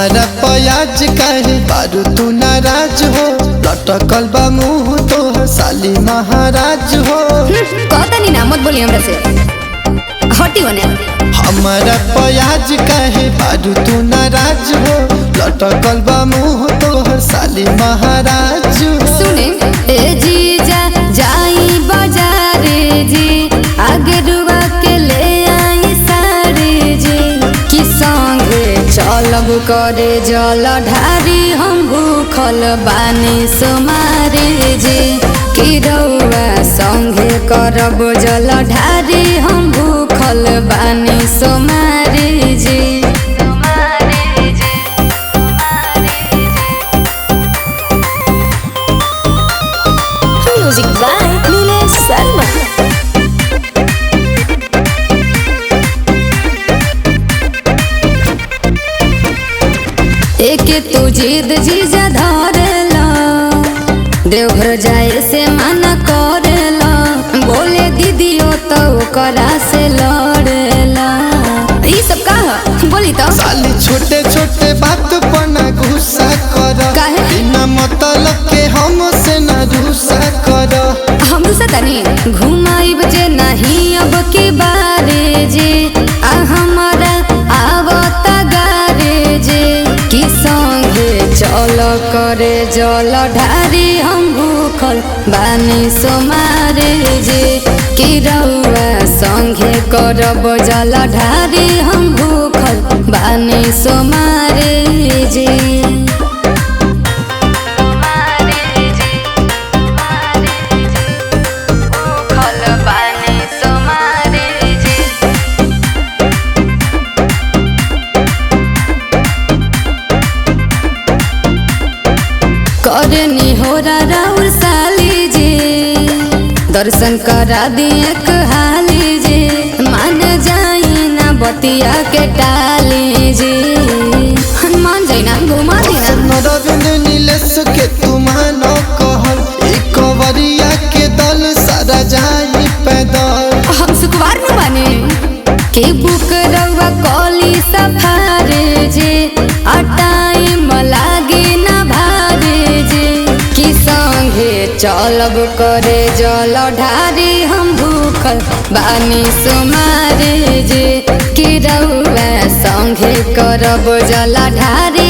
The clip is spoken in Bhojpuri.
हमारा प्याज काहे बारू तू नाराज हो, लटकल बा मुँह तो साली महाराज हो। कहता नहीं ना, मत बोली हमरा से, हटी होने। हमारा प्याज काहे बारू तू नाराज हो, लटकल बा मुँह तो साली महाराज हो। सुने ए जीजा जाई बाजारे जी, आगे रुआ के ले आई साड़ी जी, कि संगे चलब करे जल ढारी, हम भूखल बानी सोमारी जी, कि रउआ संगे करब जल ढारी, हम भूखल बानी सोमारी जी। Music by Nilesh Sharma. एक तू जिद जीजा धरेला, देवघर जाए से मना करेला, बोले दीदियो तो करा से लड़ेला। ई सब का बोली तो साली छोटे छोटे बात पर ना गुस्सा कर, काहे? बिना मतलब के हमसे ना रूसा कर। हम दूसरा तनी घुमाई बजे नहीं अब की बारे जे, आ हमारा आवता गारे जे, कि संगे चल करे जल ढारी, हम भूखल बानी सोमारे जे, कि रउआ संगे करब जल ढारी, हम भूखल बानी सोमारे जे। करनी हो राउर साली जी, दर्शन करा दिए हाली जी, मान जाई ना बतिया के टाली जी, हनुमान जाई ना घुमा देना। रविंद्र नीलेश के तू मानो कहल, एक वरिया के दल सारा जाई पैदल। हम शुक्रवार में बने के बुक रउआ कॉली सफारे जे, आ टाइम लागे ना भारे जे, कि संगे चलब करे जल ढारी, हम भूखल बानी सोमारे जे, कि रउआ संगे करब जल ढारी,